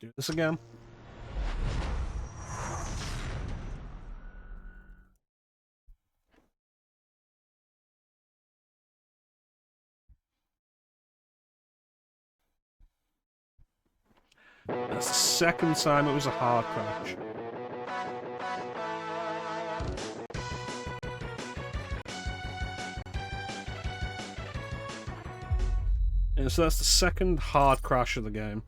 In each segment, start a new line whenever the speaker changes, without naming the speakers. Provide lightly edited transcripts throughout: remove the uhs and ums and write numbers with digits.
do this again. That's the second time it was a hard crash. And so that's the second hard crash of the game.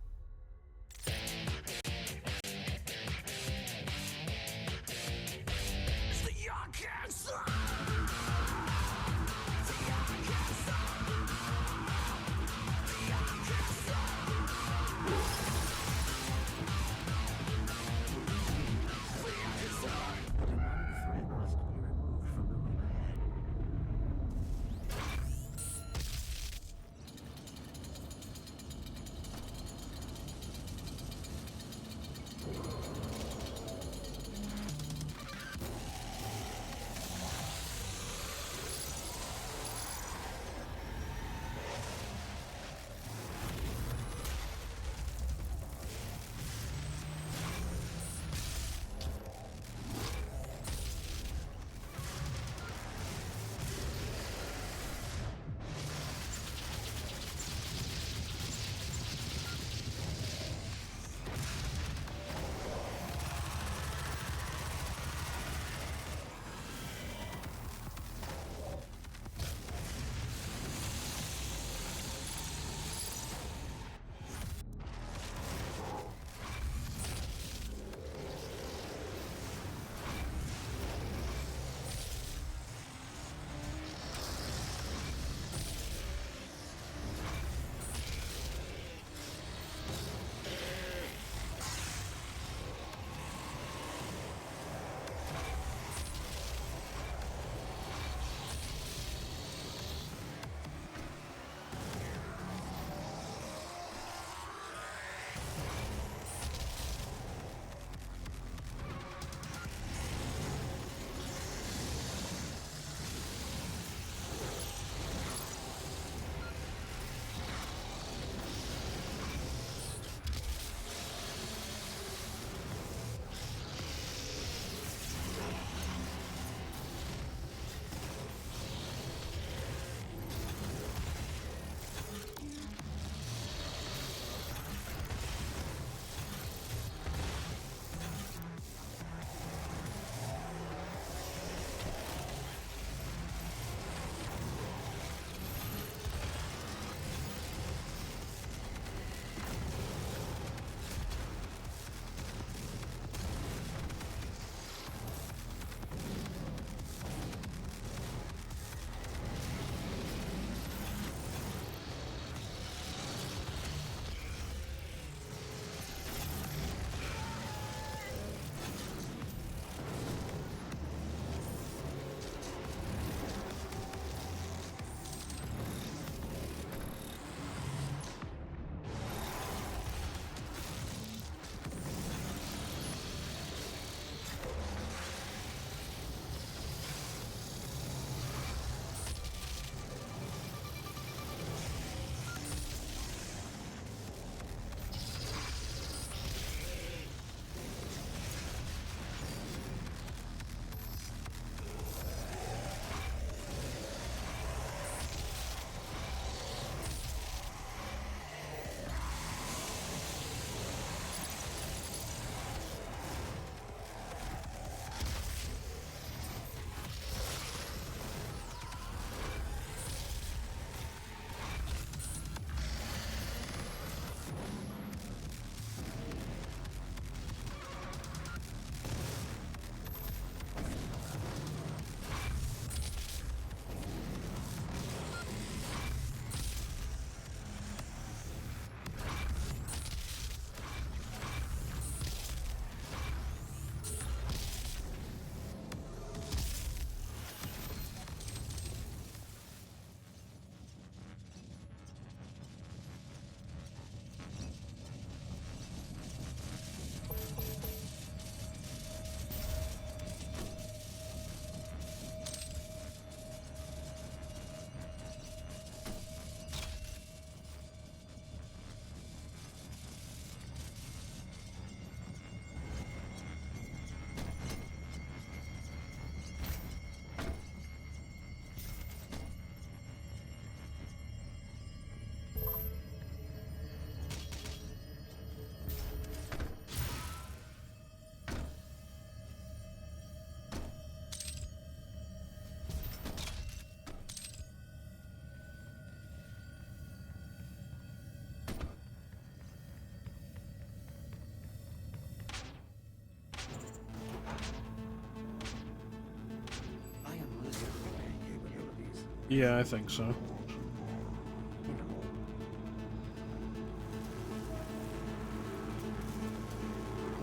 Yeah, I think so.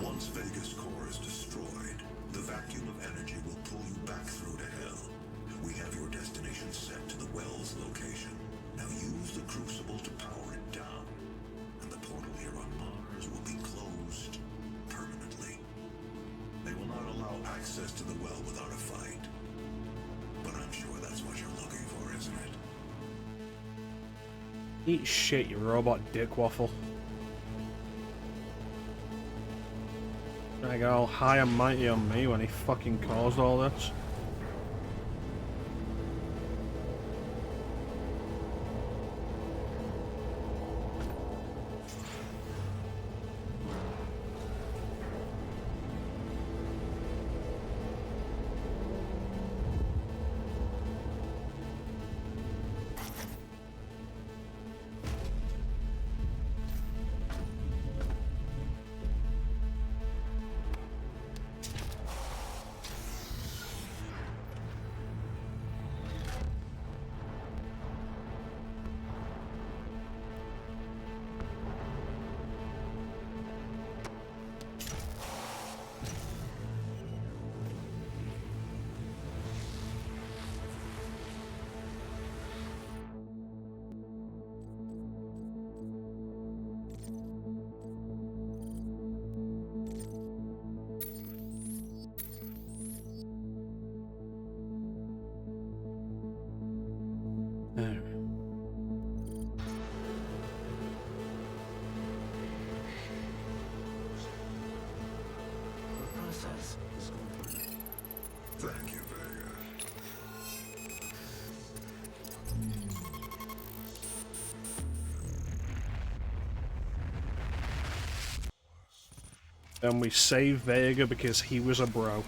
Once Vega's core is destroyed, the vacuum of energy will pull you back through to hell. We have your destination set to the well's location. Now use the crucible to power it down, and the portal here on Mars will be closed permanently. They will not allow access to the well without a fight. But I'm sure that's what you're looking for, isn't it?
Eat shit, you robot dick waffle. I got all high and mighty on me when he fucking caused all this.
Thank you, Vega.
And we save Vega because he was a bro.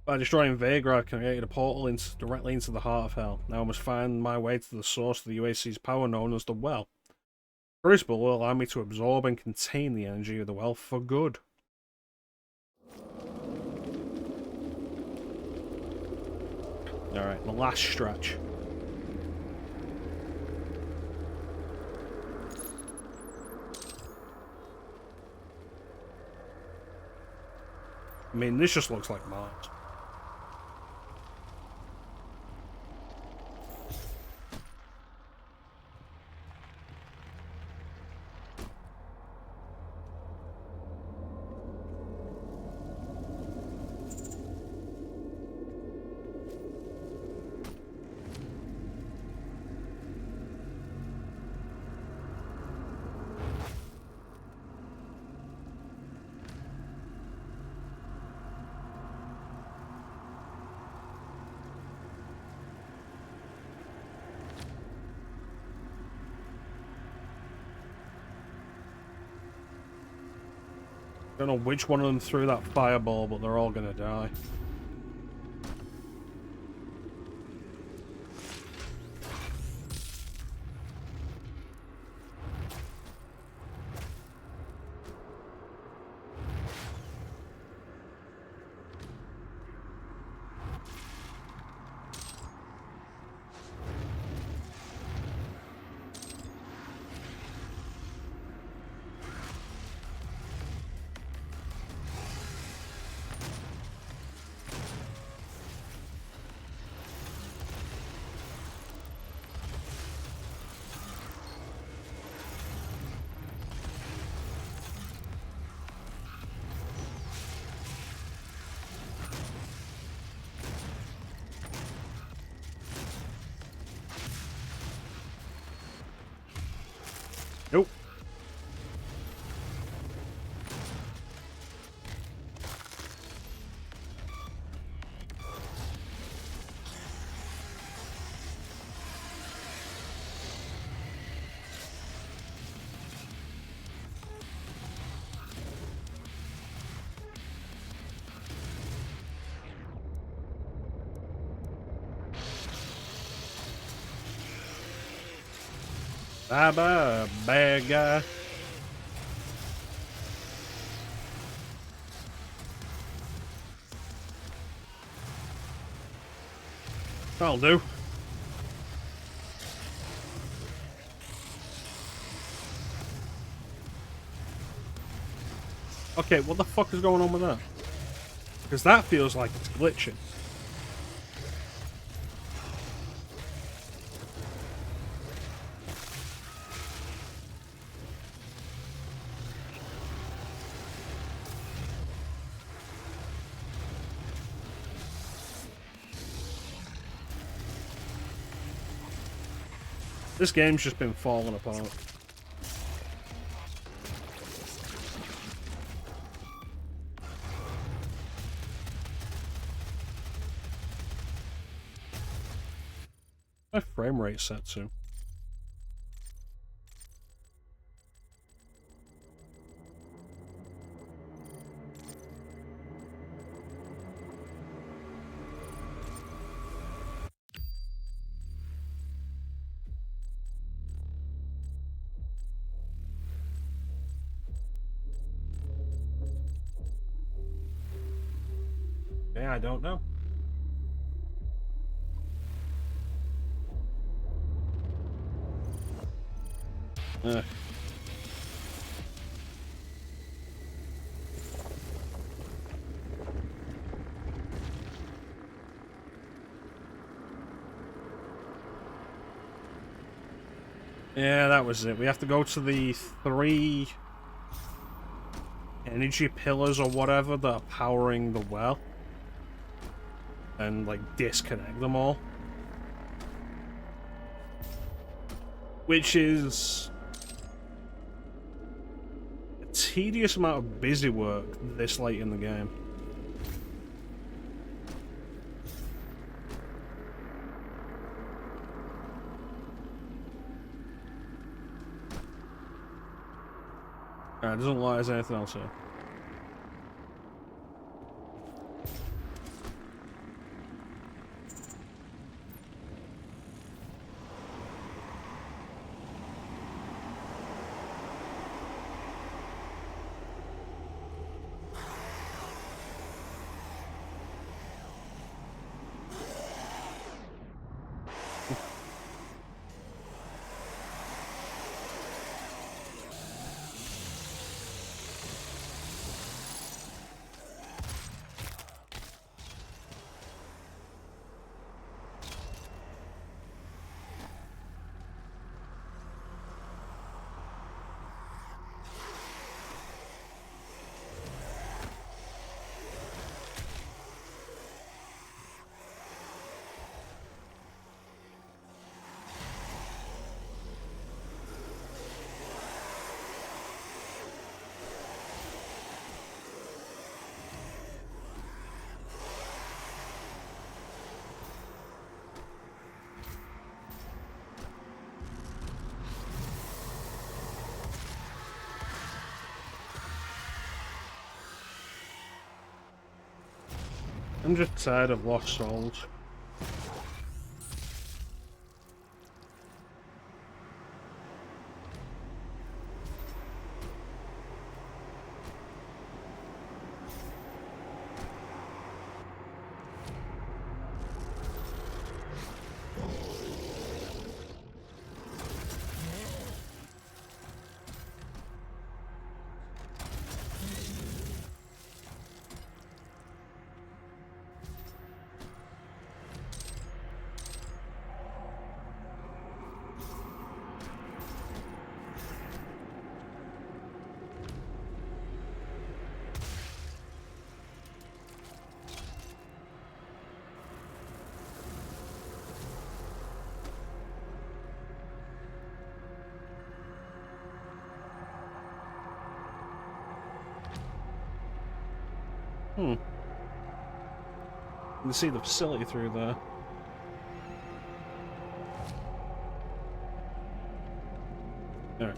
By destroying Vega, I created a portal directly into the heart of hell. Now I must find my way to the source of the UAC's power known as the Well. The Crucible will allow me to absorb and contain the energy of the Well for good. Alright, the last stretch. I mean, this just looks like Mars. Don't know which one of them threw that fireball, but they're all gonna die. Nope. Bye-bye, bad guy. That'll do. Okay, what the fuck is going on with that? Because that feels like it's glitching. This game's just been falling apart. My frame rate set to. Yeah, I don't know. Ugh. Yeah, that was it. We have to go to the 3 energy pillars or whatever that are powering the well. And, like, disconnect them all. Which is a tedious amount of busy work this late in the game. Alright, doesn't look like there's anything else here. I'm just tired of Lost Souls. You can see the facility through there. There.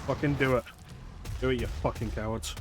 Fucking do it. Do it, you fucking cowards.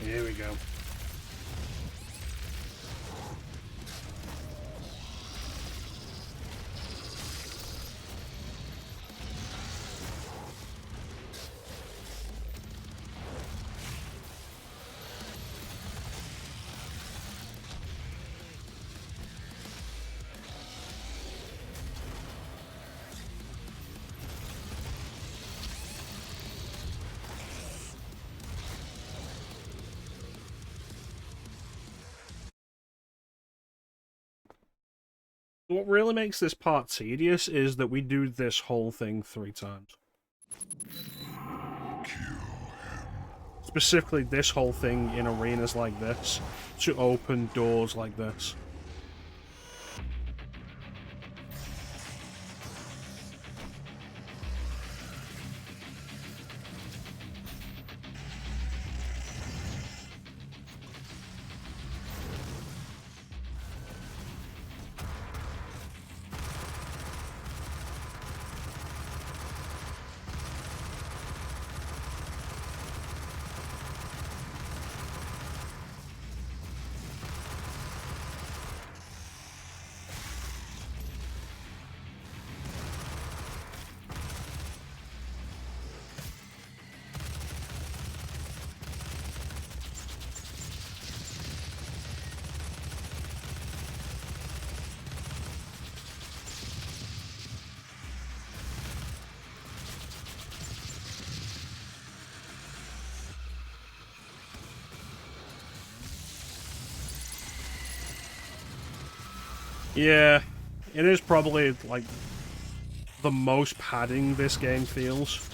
Here we go. What really makes this part tedious is that we do this whole thing 3 times. Specifically this whole thing in arenas like this, to open doors like this. Yeah, it is probably, like, the most padding this game feels.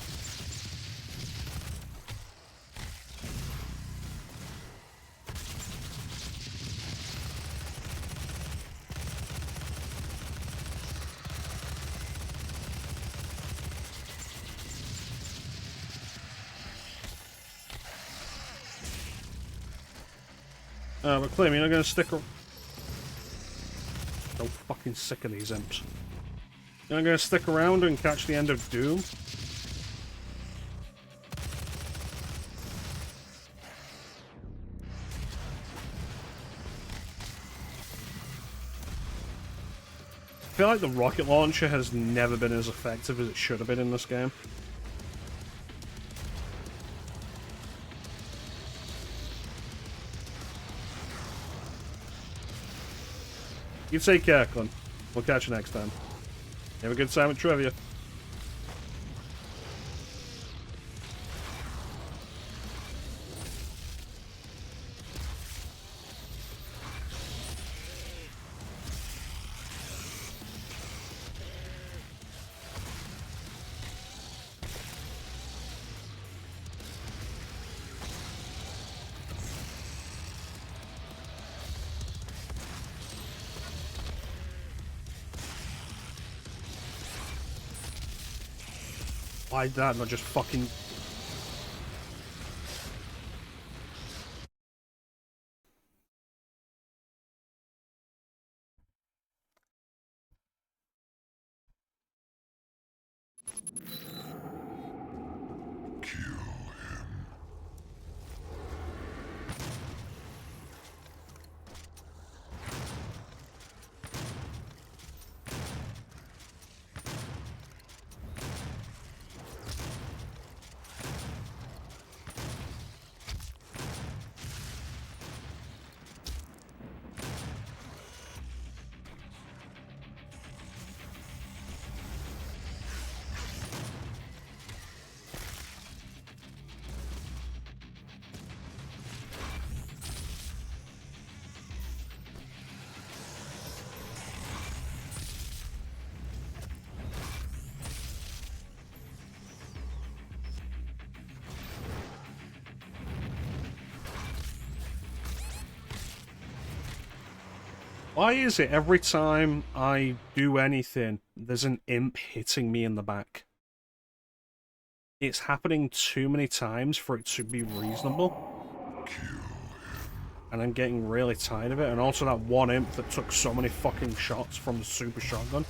But clearly you're not going to stick around. So fucking sick of these imps. You're not going to stick around and catch the end of Doom? I feel like the rocket launcher has never been as effective as it should have been in this game. You take care, Clint. We'll catch you next time. Have a good time with trivia. Why did that not just fucking... Why is it every time I do anything, there's an imp hitting me in the back? It's happening too many times for it to be reasonable. And I'm getting really tired of it. And also that one imp that took so many fucking shots from the super shotgun.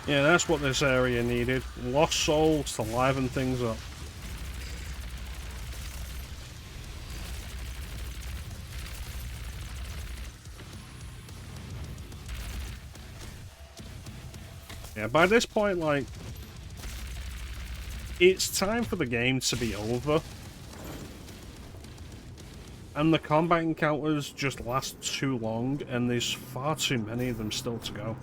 Yeah, that's what this area needed. Lost souls to liven things up. Yeah, by this point, like, it's time for the game to be over. And the combat encounters just last too long, and there's far too many of them still to go.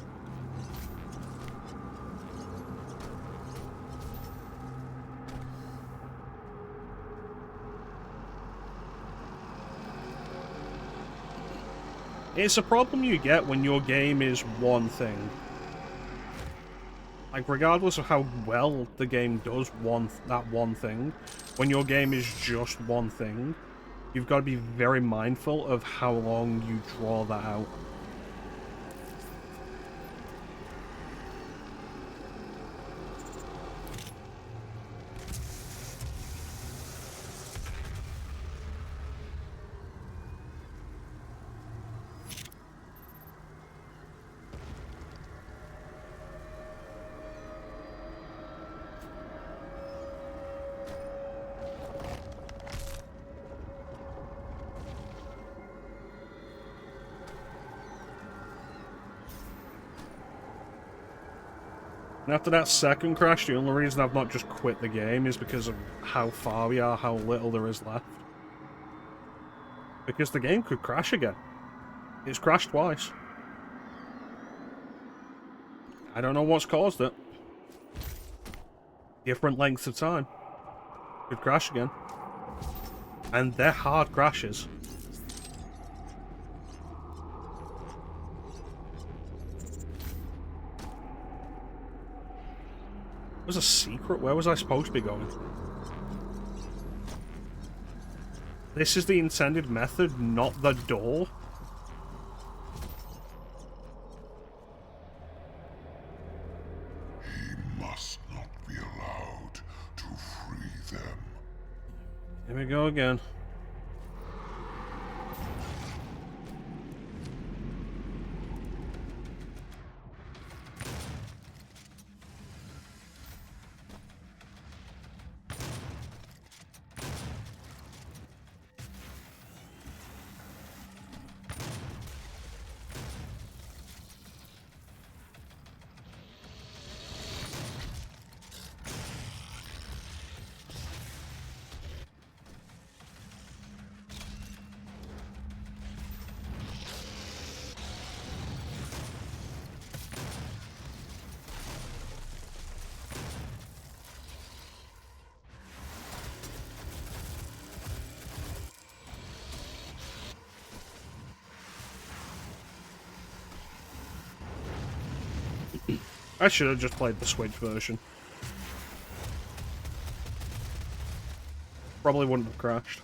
It's a problem you get when your game is one thing. Like, regardless of how well the game does that one thing, when your game is just one thing, you've got to be very mindful of how long you draw that out. And after that second crash, the only reason I've not just quit the game is because of how far we are, how little there is left. Because the game could crash again. It's crashed twice. I don't know what's caused it. Different lengths of time. Could crash again. And they're hard crashes. It was a secret? Where was I supposed to be going? This is the intended method, not the door?
He must not be allowed to free them.
Here we go again. I should have just played the Switch version. Probably wouldn't have crashed.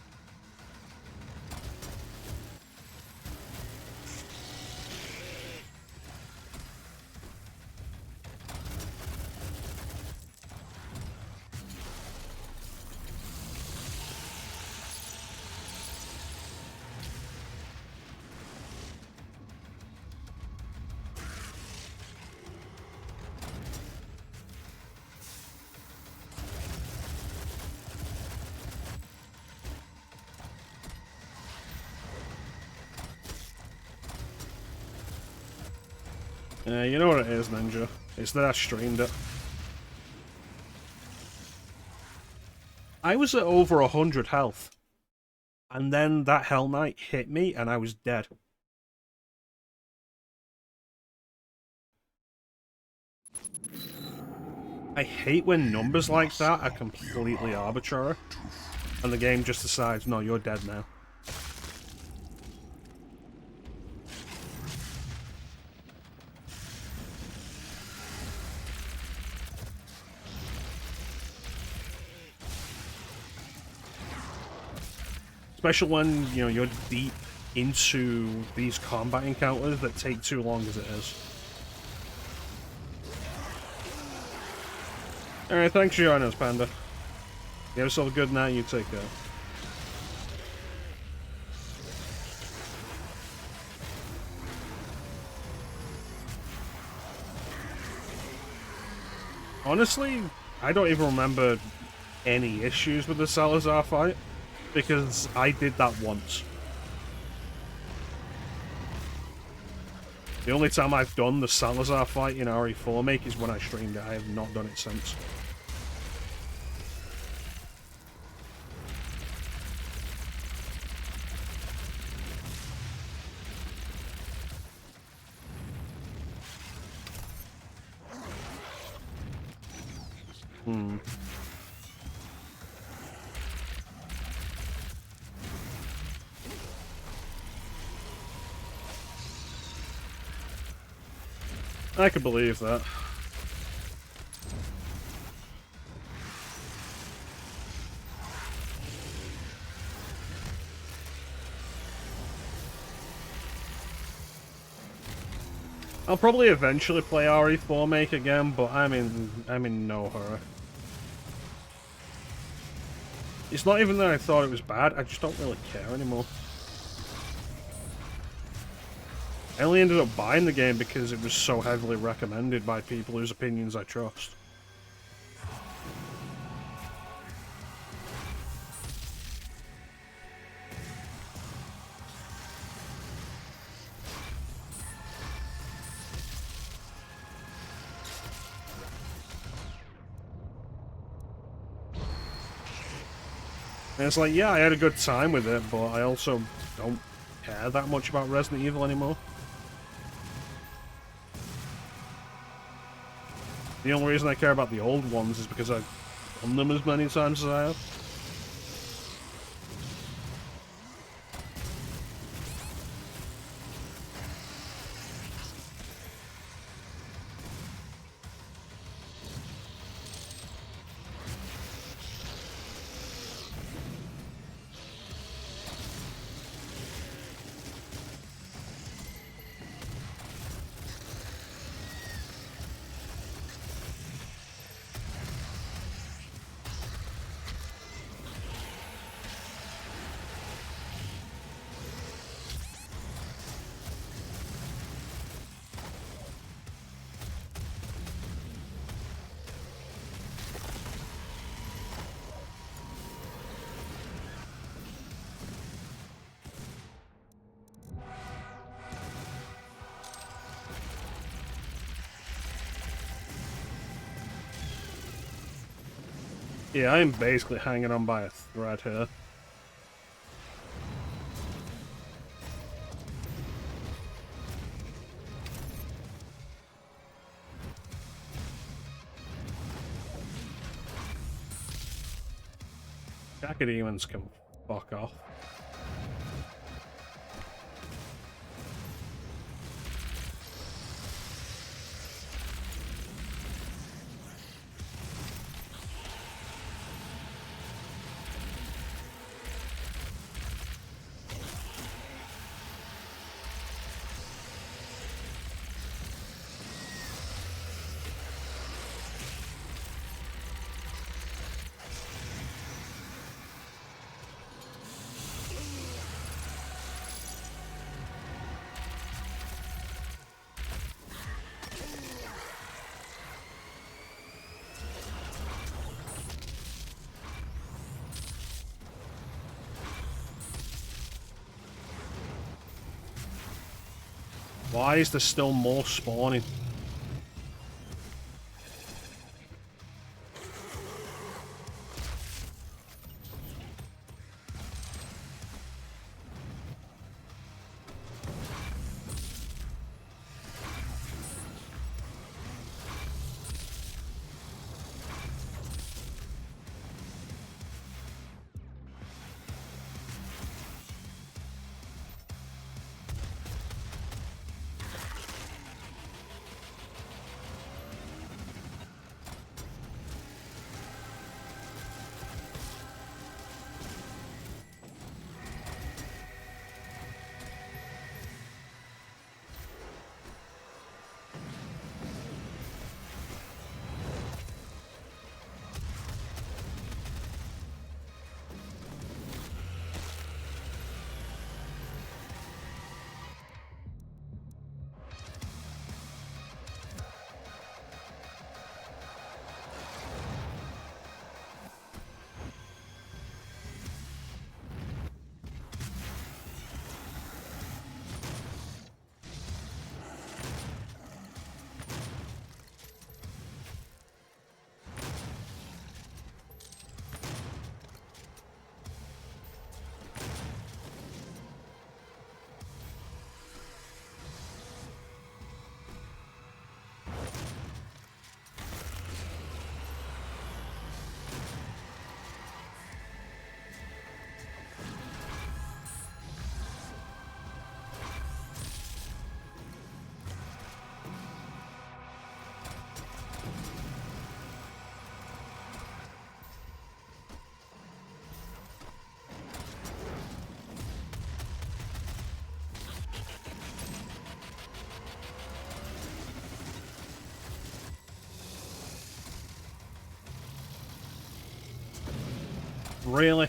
Yeah, you know what it is, Ninja. It's that I streamed it. I was at over 100 health. And then that Hell Knight hit me and I was dead. I hate when numbers like that are completely arbitrary. And the game just decides, no, you're dead now. Especially when, you know, you're deep into these combat encounters that take too long as it is. Alright, thanks for joining us, Panda. You have yourself a good night, you take care. Honestly, I don't even remember any issues with the Salazar fight, because I did that once. The only time I've done the Salazar fight in RE4 Make is when I streamed it. I have not done it since. I could believe that. I'll probably eventually play RE4 Make again, but I'm in no hurry. It's not even that I thought it was bad, I just don't really care anymore. I only ended up buying the game because it was so heavily recommended by people whose opinions I trust. And it's like, yeah, I had a good time with it, but I also don't care that much about Resident Evil anymore. The only reason I care about the old ones is because I've done them as many times as I have. Yeah, I am basically hanging on by a thread here. Academons can fuck off. Why is there still more spawning? Really?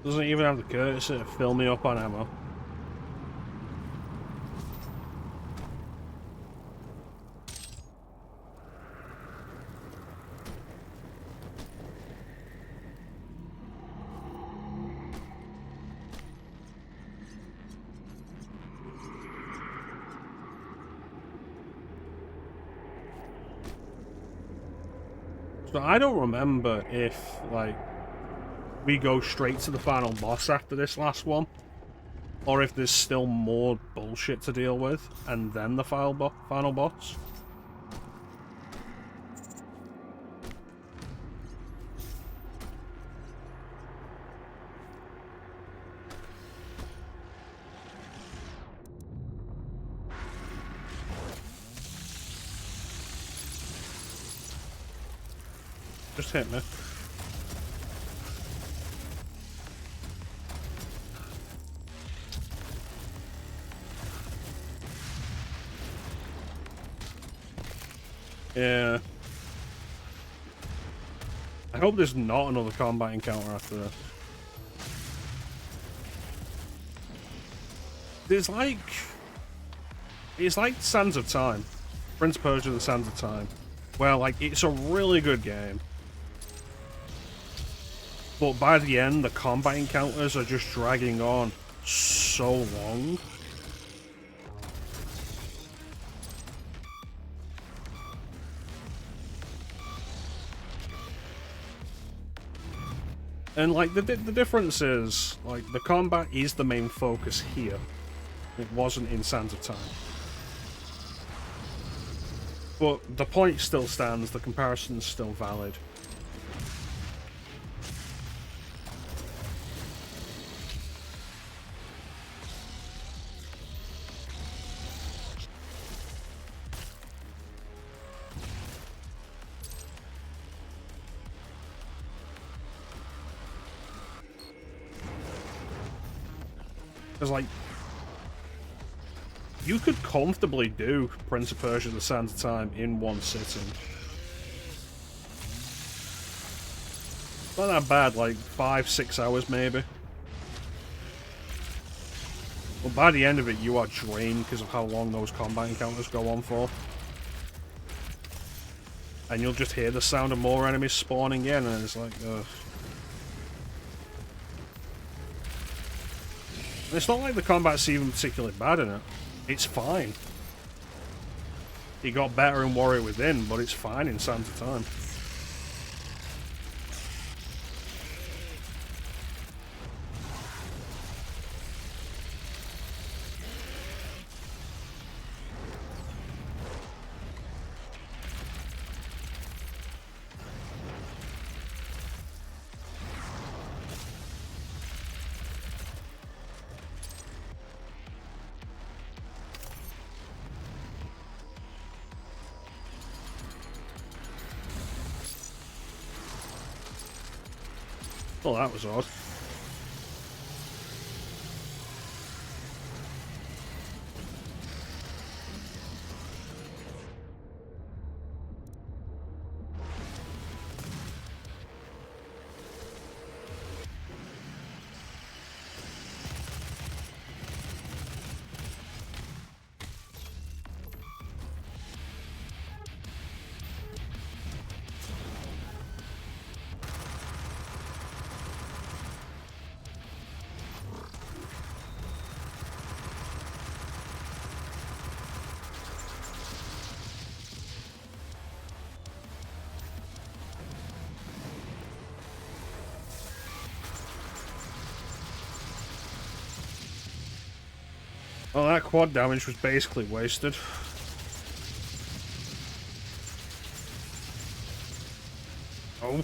Doesn't even have the courtesy to fill me up on ammo. So I don't remember if, like, we go straight to the final boss after this last one, or if there's still more bullshit to deal with, and then the final boss. Just hit me. Yeah. I hope there's not another combat encounter after this. It's like Sands of Time. Prince of Persia: The Sands of Time. Well, like, it's a really good game. But by the end, the combat encounters are just dragging on so long. And, like, the difference is, like, the combat is the main focus here. It wasn't in Sands of Time. But the point still stands, the comparison's still valid. Because, like, you could comfortably do Prince of Persia: The Sands of Time in one sitting. Not that bad, like 5-6 hours maybe. But by the end of it, you are drained because of how long those combat encounters go on for. And you'll just hear the sound of more enemies spawning in, and it's like, ugh. And it's not like the combat's even particularly bad in it. It's fine. It got better in Warrior Within, but it's fine in Sands of Time. Well, that was odd. Well, that quad damage was basically wasted. Oh.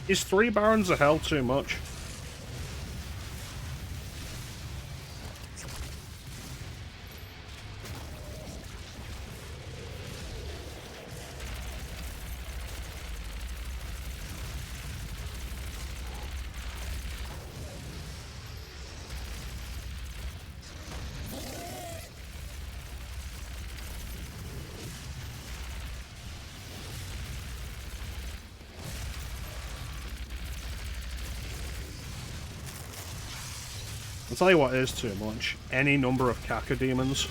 Is 3 Barons of Hell too much? I'll tell you what is too much. Any number of cacodemons.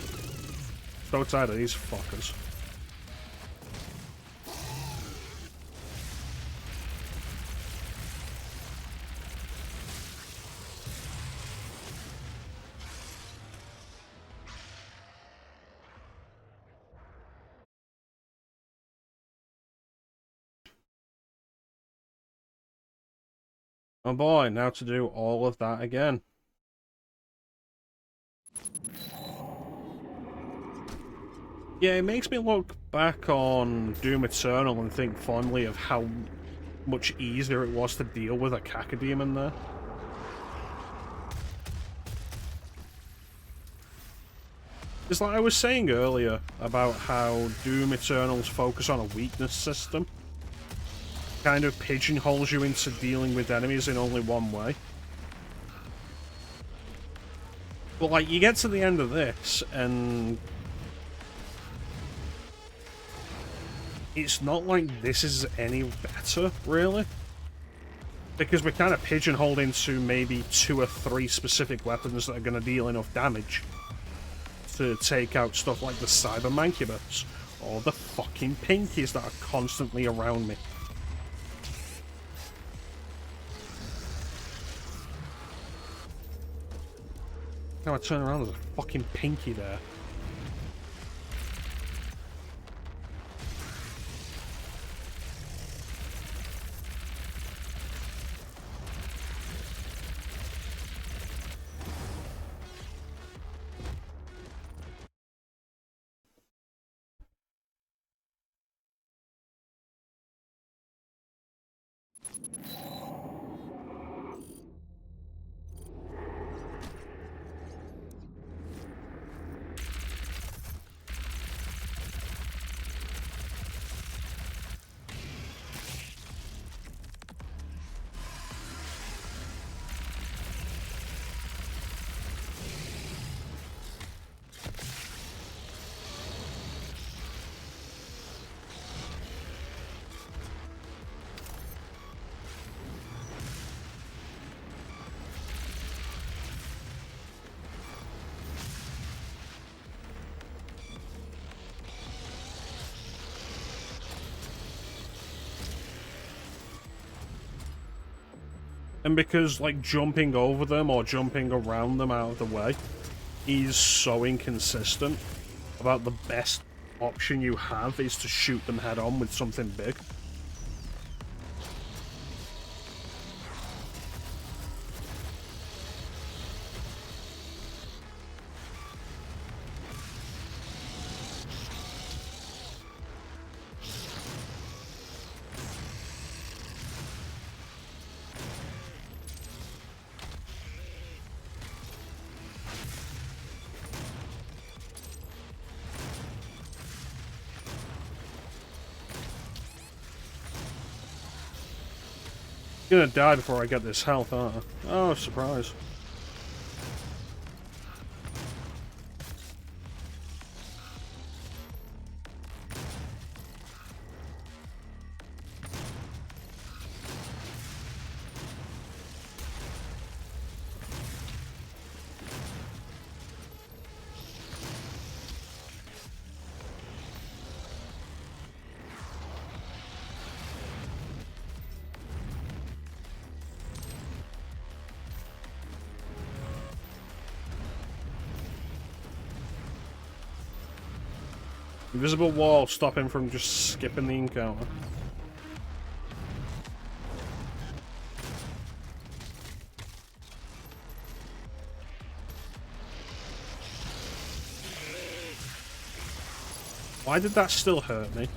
So tired of these fuckers. Oh boy, now to do all of that again. Yeah, it makes me look back on Doom Eternal and think fondly of how much easier it was to deal with a cacodemon there. It's like I was saying earlier about how Doom Eternal's focus on a weakness system kind of pigeonholes you into dealing with enemies in only one way. But like, you get to the end of this, and it's not like this is any better, really. Because we're kind of pigeonholed into maybe 2 or 3 specific weapons that are going to deal enough damage to take out stuff like the Cyber Mancubus, or the fucking Pinkies that are constantly around me. Now I turn around, there's a fucking Pinky there. And because, like, jumping over them or jumping around them out of the way is so inconsistent, about the best option you have is to shoot them head on with something big. Gonna die before I get this health, aren't I? Oh, surprise. Invisible wall stop him from just skipping the encounter. Why did that still hurt me?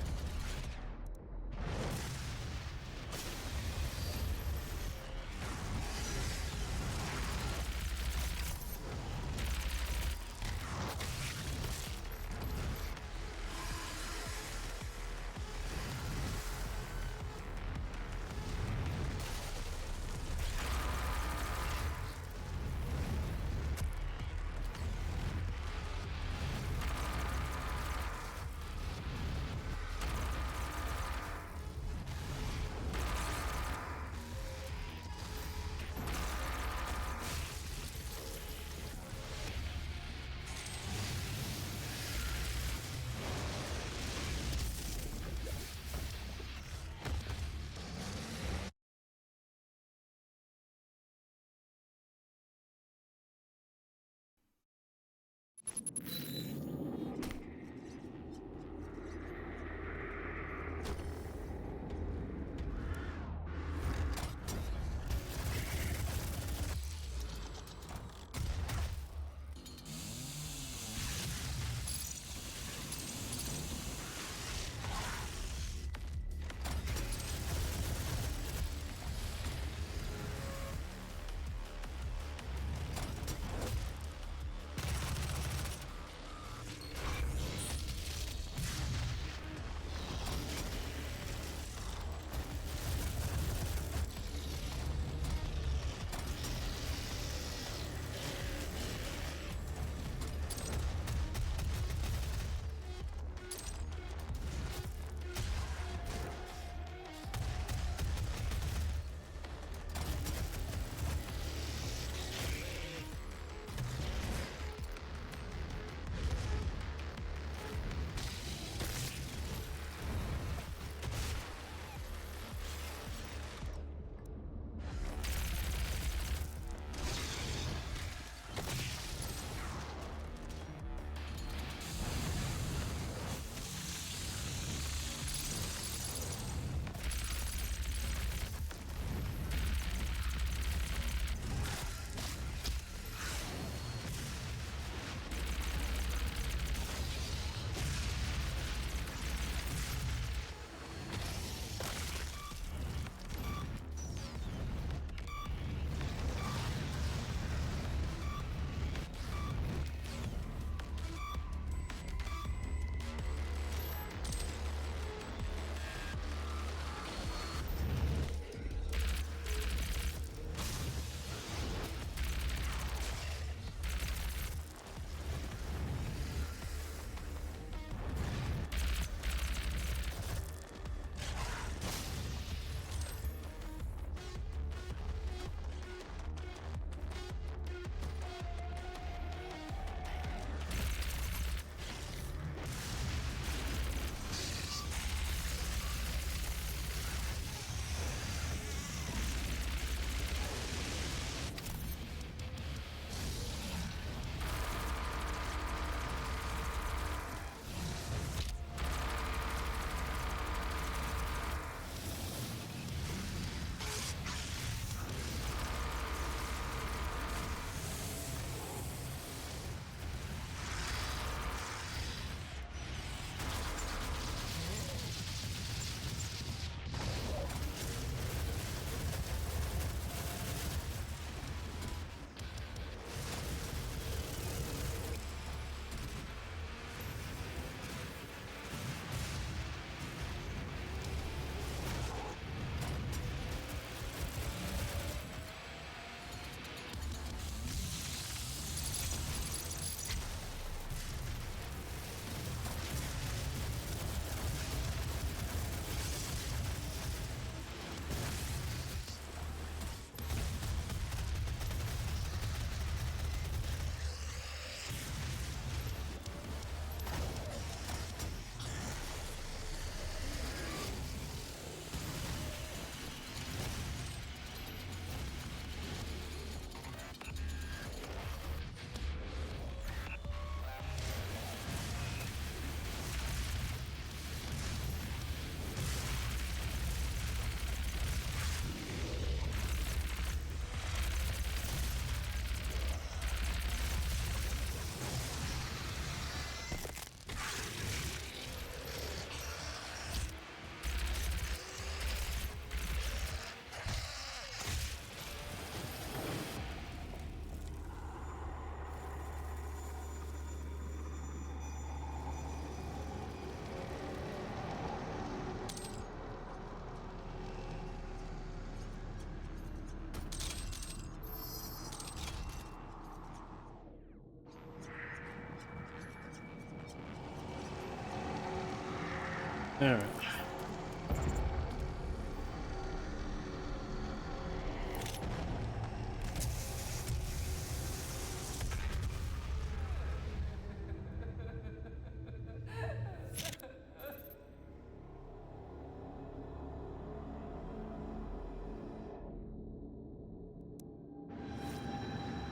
Alright.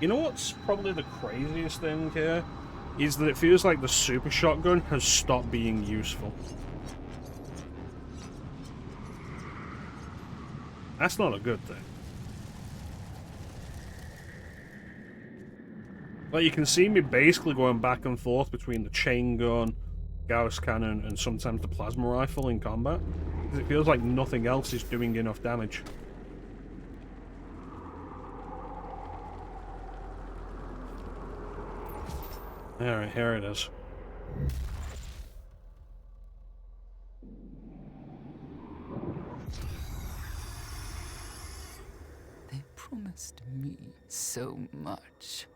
You know what's probably the craziest thing here? Is that it feels like the super shotgun has stopped being useful. That's not a good thing. Like, you can see me basically going back and forth between the chain gun, Gauss cannon, and sometimes the plasma rifle in combat. Because it feels like nothing else is doing enough damage. Alright, here it is.
They promised me so much.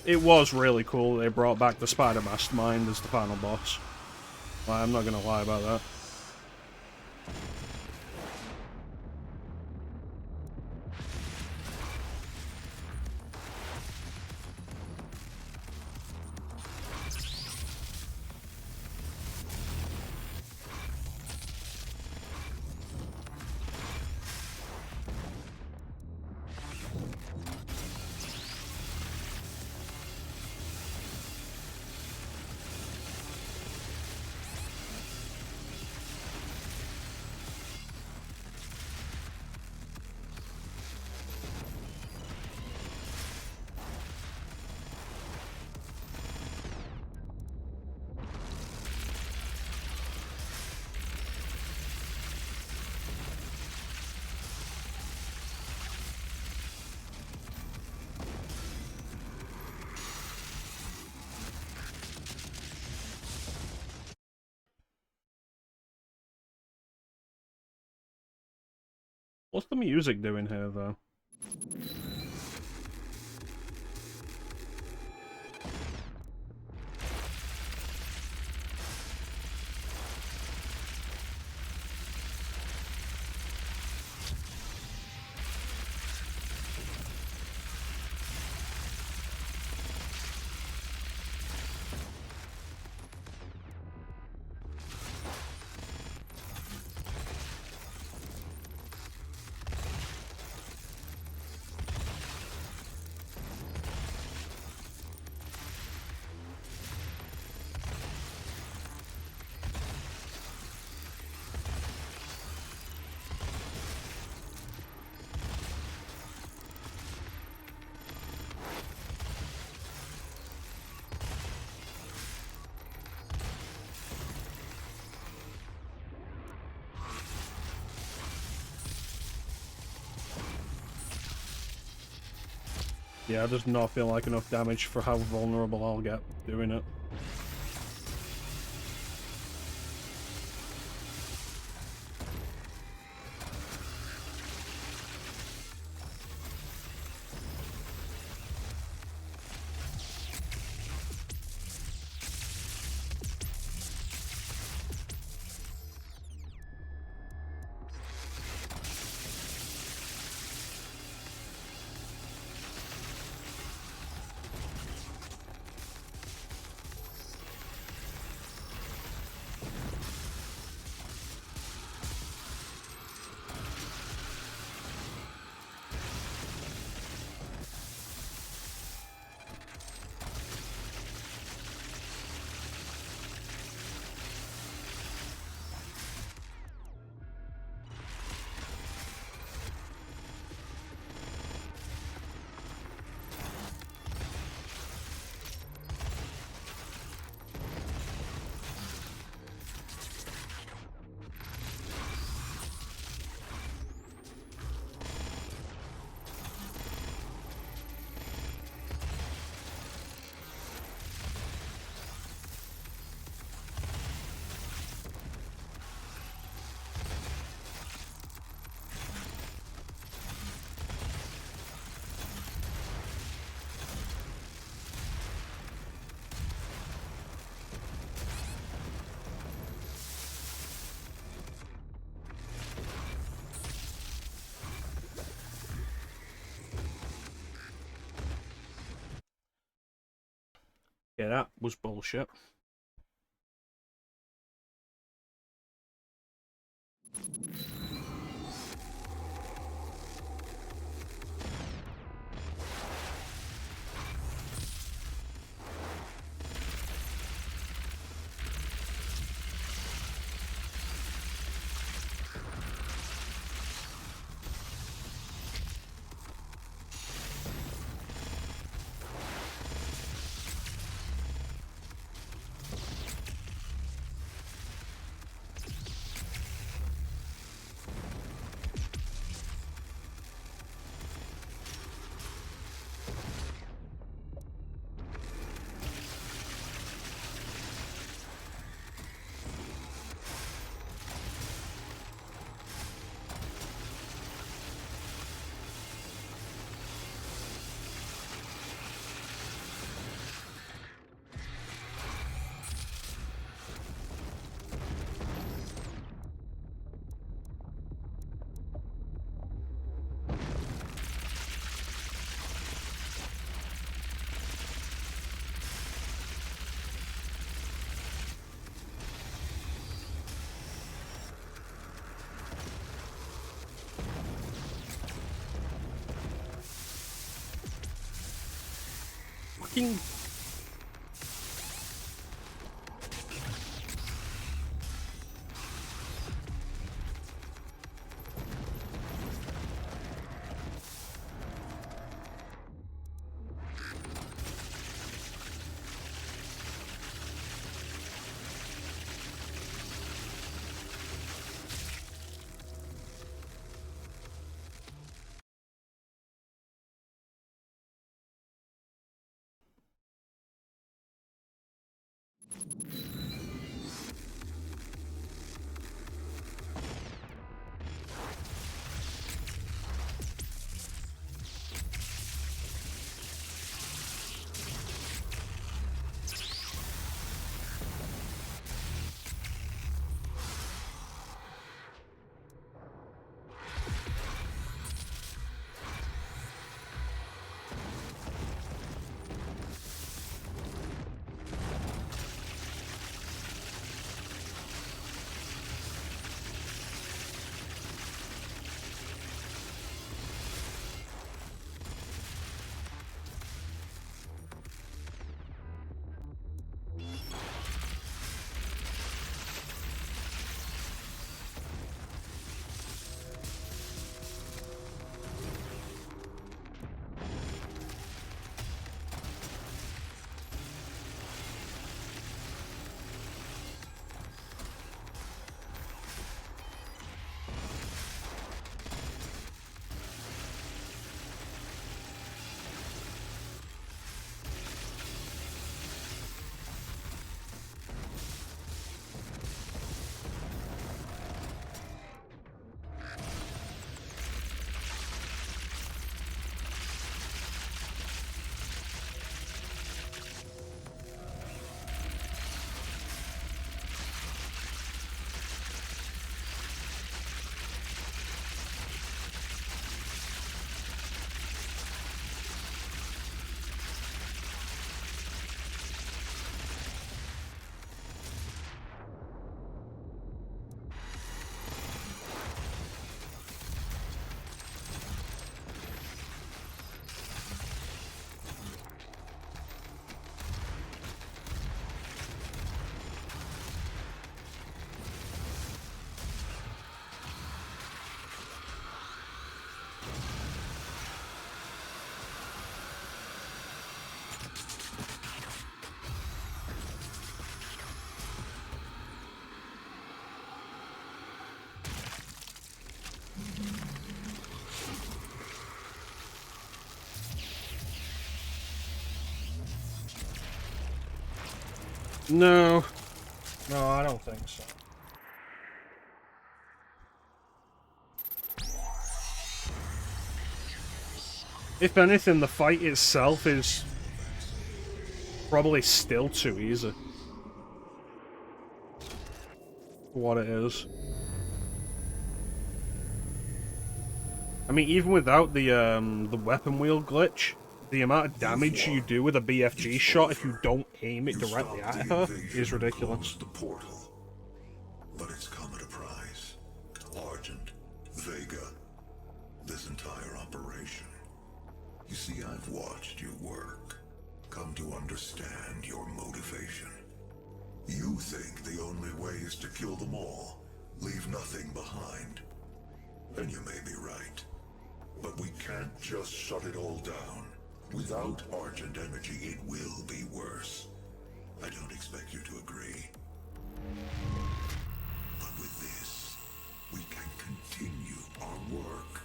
It was really cool that they brought back the Spider Mastermind as the final boss. Well, I'm not gonna lie about that. What's the music doing here, though? Yeah, it does not feel like enough damage for how vulnerable I'll get doing it. Yeah, that was bullshit. Fucking. No. No, I don't think so. If anything, the fight itself is probably still too easy for what it is. I mean, even without the weapon wheel glitch, the amount of damage you do with a BFG shot if you don't aim it directly at her is ridiculous.
The portal. But it's come at a price. Argent, Vega, this entire operation. You see, I've watched you work, come to understand your motivation. You think the only way is to kill them all, leave nothing behind. And you may be right. But we can't just shut it all down. Without Argent energy, it will be worse. I don't expect you to agree. But with this, we can continue our work.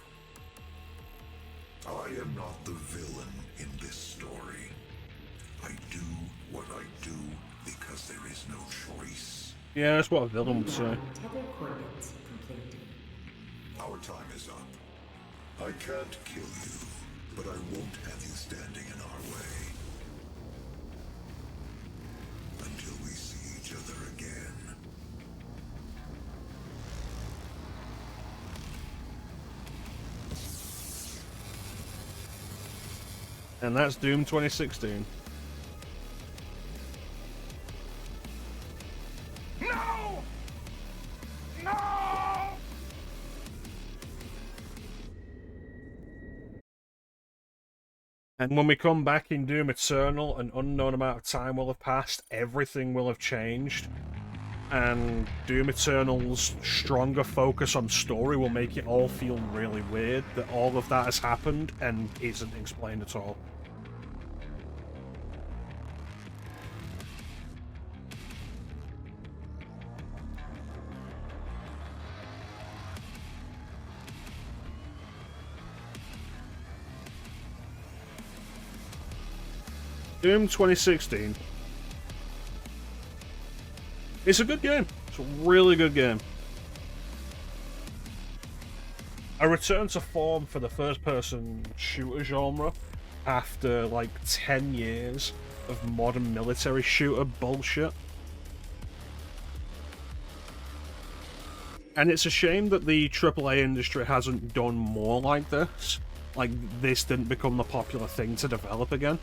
I am not the villain in this story. I do what I do because there is no choice.
Yeah, that's what a villain would say.
Tether coordinates complete.
Our time is up. I can't kill you, but I won't have you standing in our way. Until we see each other again.
And that's Doom 2016.
No! No!
And when we come back in Doom Eternal, an unknown amount of time will have passed, everything will have changed, and Doom Eternal's stronger focus on story will make it all feel really weird that all of that has happened and isn't explained at all. Doom 2016. It's a good game. It's a really good game. A return to form for the first-person shooter genre after like 10 years of modern military shooter bullshit. And it's a shame that the AAA industry hasn't done more like this. Like, this didn't become the popular thing to develop again.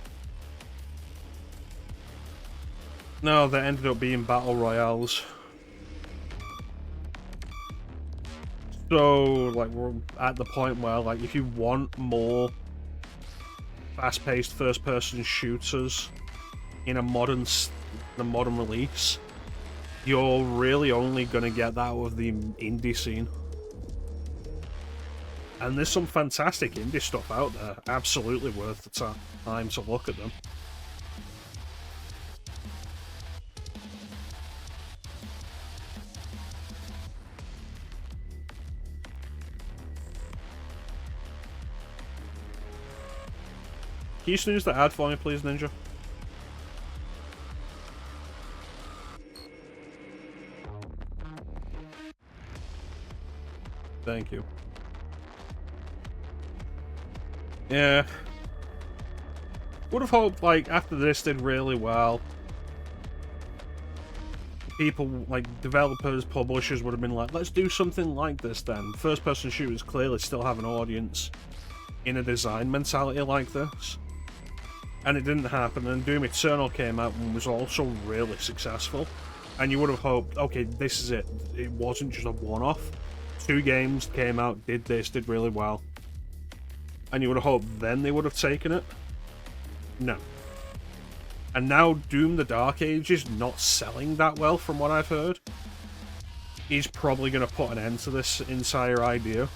No, they ended up being battle royales. So, like, we're at the point where, like, if you want more fast-paced first-person shooters in a modern release, you're really only gonna get that with the indie scene. And there's some fantastic indie stuff out there. Absolutely worth the time to look at them. Can you snooze the ad for me, please, Ninja? Thank you. Yeah. Would have hoped, like, after this did really well, people, like, developers, publishers would have been like, let's do something like this then. First-person shooters clearly still have an audience in a design mentality like this. And it didn't happen, and Doom Eternal came out and was also really successful. And you would have hoped, okay, this is it. It wasn't just a one-off. 2 games came out, did this, did really well. And you would have hoped then they would have taken it. No. And now Doom the Dark Ages not selling that well from what I've heard. He's probably going to put an end to this entire idea.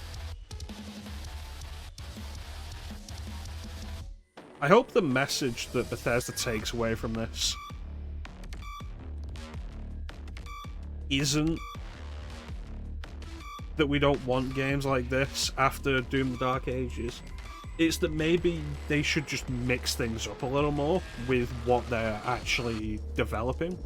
I hope the message that Bethesda takes away from this isn't that we don't want games like this after Doom the Dark Ages. It's that maybe they should just mix things up a little more with what they're actually developing.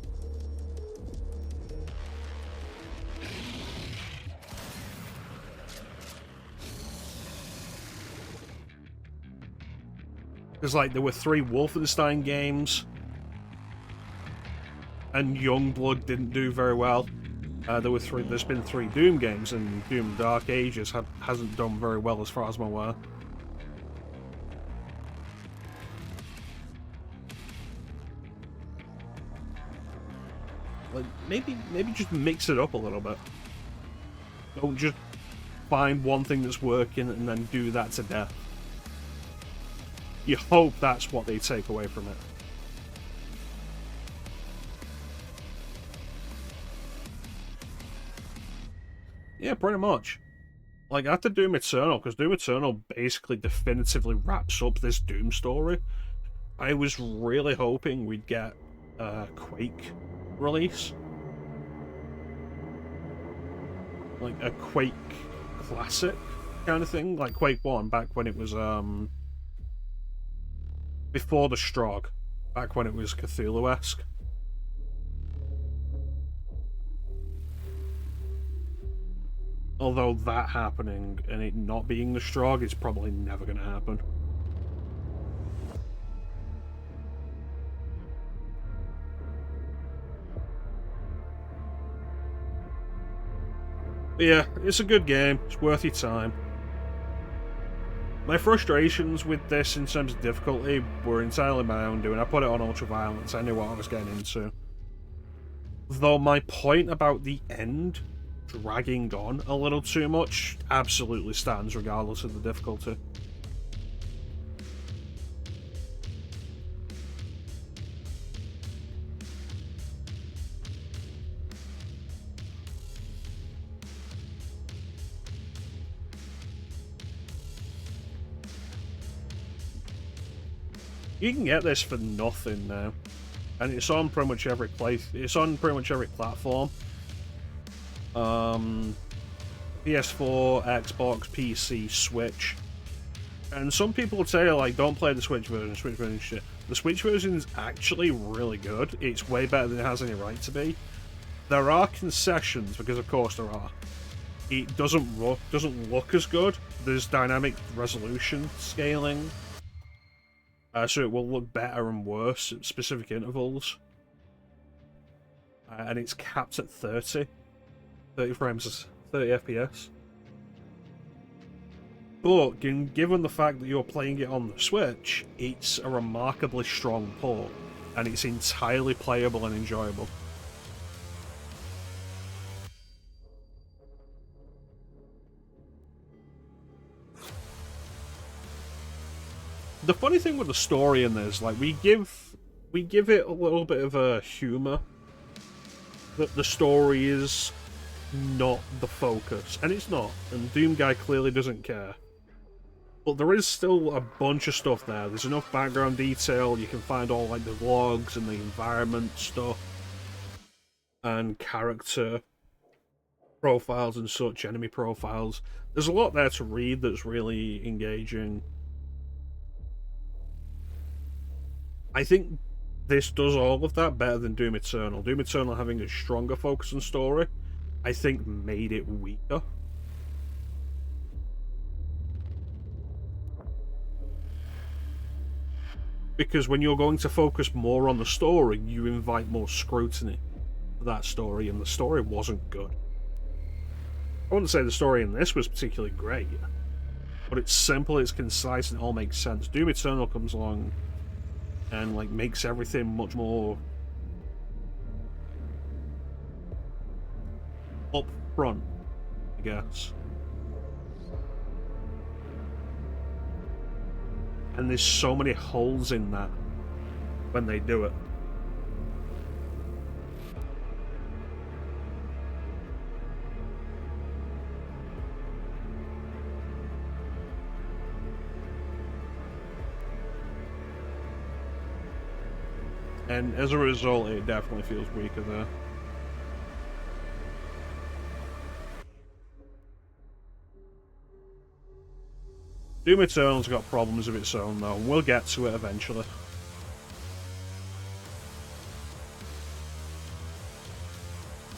Because, like, there were 3 Wolfenstein games, and Youngblood didn't do very well. There's been 3 Doom games, and Doom Dark Ages hasn't done very well as far as I'm aware. Like, maybe just mix it up a little bit. Don't just find one thing that's working and then do that to death. You hope that's what they take away from it. Yeah, pretty much. Like, after Doom Eternal, because Doom Eternal basically definitively wraps up this Doom story, I was really hoping we'd get a Quake release. Like, a Quake classic kind of thing, like Quake 1, back when it was, before the Strogg, back when it was Cthulhu-esque. Although that happening and it not being the Strogg is probably never going to happen. But yeah, it's a good game. It's worth your time. My frustrations with this in terms of difficulty were entirely my own doing. I put it on ultra violence. I knew what I was getting into. Though my point about the end dragging on a little too much absolutely stands regardless of the difficulty. You can get this for nothing now, and it's on pretty much every place. It's on pretty much every platform. PS4, Xbox, PC, Switch, and some people would say like, don't play the Switch version. Switch version shit. The Switch version is actually really good. It's way better than it has any right to be. There are concessions, because of course there are. It doesn't look as good. There's dynamic resolution scaling. So it will look better and worse at specific intervals. And it's capped at 30 frames, 30 FPS. But given the fact that you're playing it on the Switch, it's a remarkably strong port, and it's entirely playable and enjoyable. The funny thing with the story in this, like, we give it a little bit of a humour that the story is not the focus, and it's not, and Doom Guy clearly doesn't care. But there is still a bunch of stuff there. There's enough background detail. You can find all like the logs and the environment stuff and character profiles and such, enemy profiles. There's a lot there to read that's really engaging. I think this does all of that better than Doom Eternal. Doom Eternal having a stronger focus on story, I think made it weaker. Because when you're going to focus more on the story, you invite more scrutiny for that story, and the story wasn't good. I wouldn't say the story in this was particularly great, but it's simple, it's concise, and it all makes sense. Doom Eternal comes along and like makes everything much more up front, I guess. And there's so many holes in that when they do it. And as a result, it definitely feels weaker there. Doom Eternal's got problems of its own, though, and we'll get to it eventually.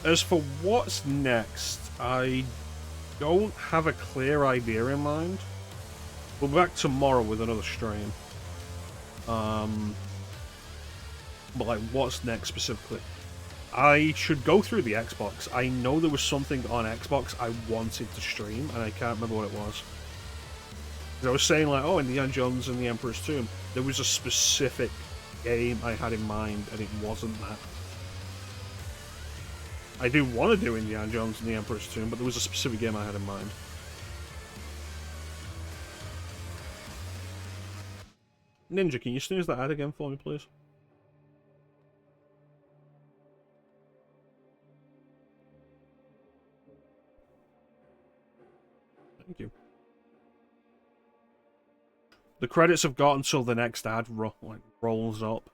As for what's next, I don't have a clear idea in mind. We'll be back tomorrow with another stream. But like, what's next specifically? I should go through the Xbox. I know there was something on Xbox I wanted to stream, and I can't remember what it was. I was saying like, oh, Indiana Jones and the Emperor's Tomb. There was a specific game I had in mind, and it wasn't that. I do want to do Indiana Jones and the Emperor's Tomb, but there was a specific game I had in mind. Ninja, can you snooze that ad again for me, please? Thank you. The credits have got until the next ad rolls up.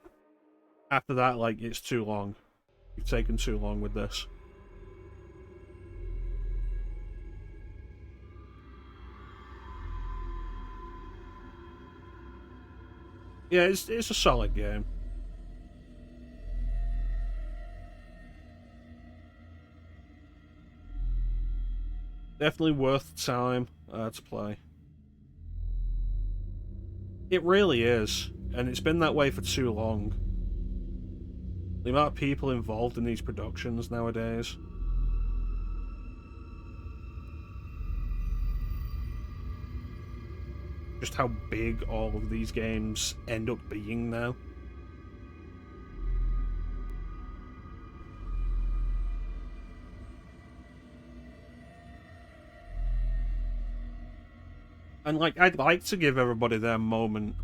After that, like, it's too long. You've taken too long with this. Yeah, it's a solid game. Definitely worth the time to play. It really is, and it's been that way for too long. The amount of people involved in these productions nowadays. Just how big all of these games end up being now. And like, I'd like to give everybody their moment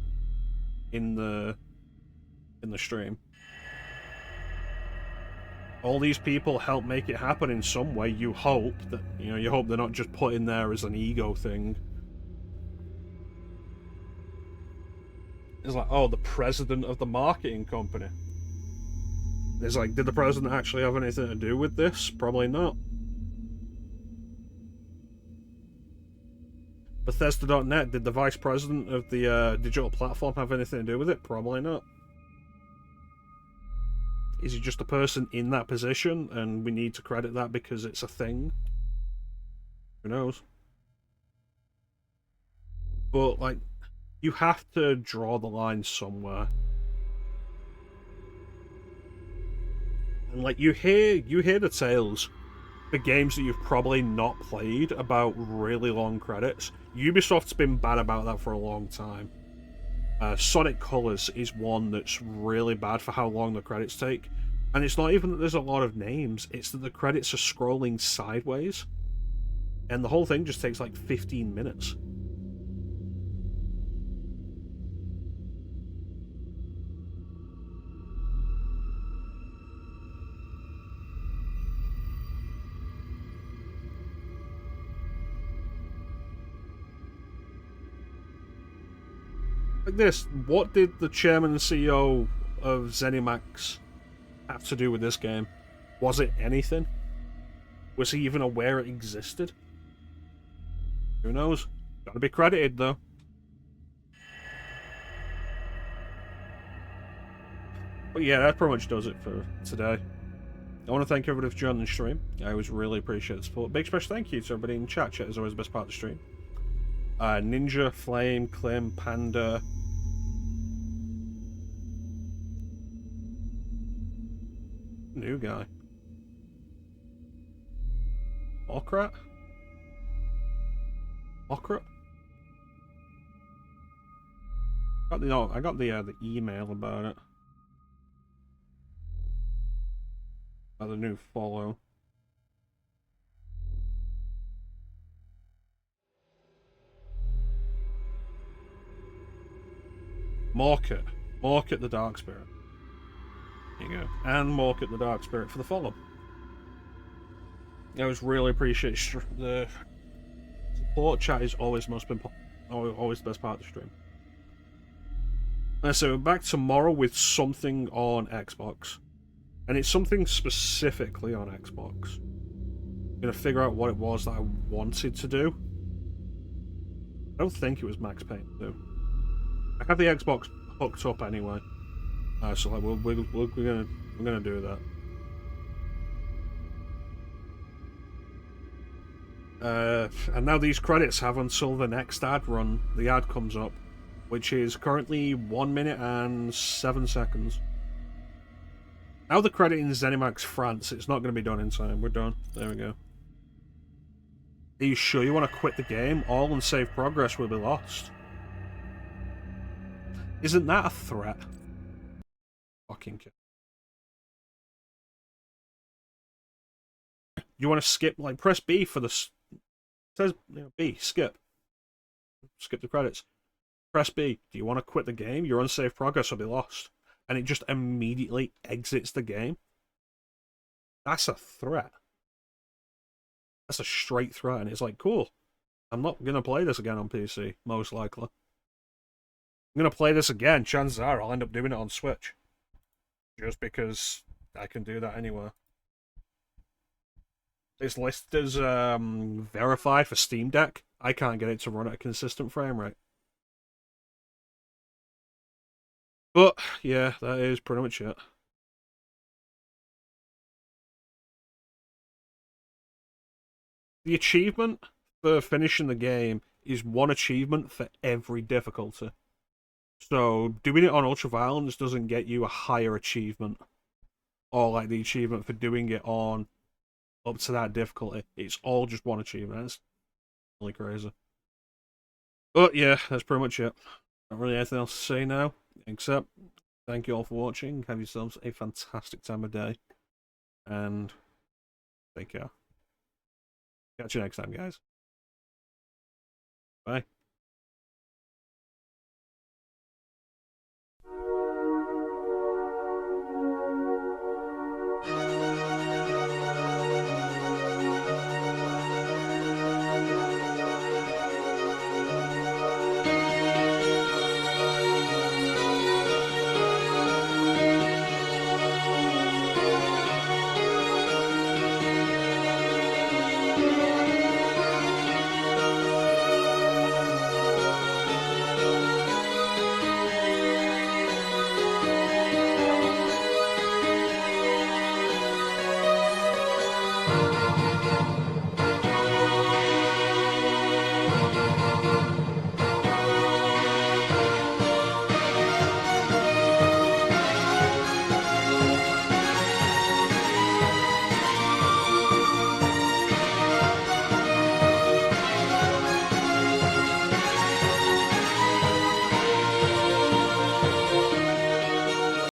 in the stream. All these people help make it happen in some way. You hope that, you know, you hope they're not just put in there as an ego thing. It's like, oh, the president of the marketing company. It's like, did the president actually have anything to do with this? Probably not. Bethesda.net, did the vice president of the digital platform have anything to do with it? Probably not. Is he just a person in that position and we need to credit that because it's a thing? Who knows? But, like, you have to draw the line somewhere. And, like, you hear the tales for games that you've probably not played about really long credits. Ubisoft's been bad about that for a long time. Sonic Colors is one that's really bad for how long the credits take. And it's not even that there's a lot of names, it's that the credits are scrolling sideways. And the whole thing just takes like 15 minutes. Like this, what did the chairman and CEO of ZeniMax have to do with this game? Was it anything? Was he even aware it existed? Who knows? Gotta be credited though. But yeah, that pretty much does it for today. I want to thank everybody for joining the stream. I always really appreciate the support. Big special thank you to everybody in chat. Chat is always the best part of the stream. Ninja, Flame, Clem, Panda. New guy. Okra? Okra? I got the email about it. About the new follow. Market the Dark Spirit. There you go. And Market the Dark Spirit for the follow. I always really appreciate the support. Chat is always always the best part of the stream. So we're back tomorrow with something on Xbox. And it's something specifically on Xbox. I'm gonna figure out what it was that I wanted to do. I don't think it was Max Payne 2. I have the Xbox hooked up anyway. So like we're gonna do that. And now these credits have until the next ad run. The ad comes up, which is currently 1 minute and 7 seconds. Now the credit in ZeniMax France, it's not going to be done in time. We're done. There we go. Are you sure you want to quit the game? All unsaved progress will be lost. Isn't that a threat? Fucking kid. You want to skip, like, press B for the... It says, B, skip. Skip the credits. Press B. Do you want to quit the game? Your unsaved progress will be lost. And it just immediately exits the game. That's a threat. That's a straight threat, and it's like, cool. I'm not going to play this again on PC, most likely. I'm going to play this again. Chances are I'll end up doing it on Switch. Just because I can do that anywhere. It's listed as verified for Steam Deck. I can't get it to run at a consistent frame rate. But, yeah, that is pretty much it. The achievement for finishing the game is one achievement for every difficulty. So, doing it on Ultraviolence doesn't get you a higher achievement. Or, like, the achievement for doing it on up to that difficulty. It's all just one achievement. It's really crazy. But, yeah, that's pretty much it. Not really anything else to say now, except thank you all for watching. Have yourselves a fantastic time of day. And take care. Catch you next time, guys. Bye.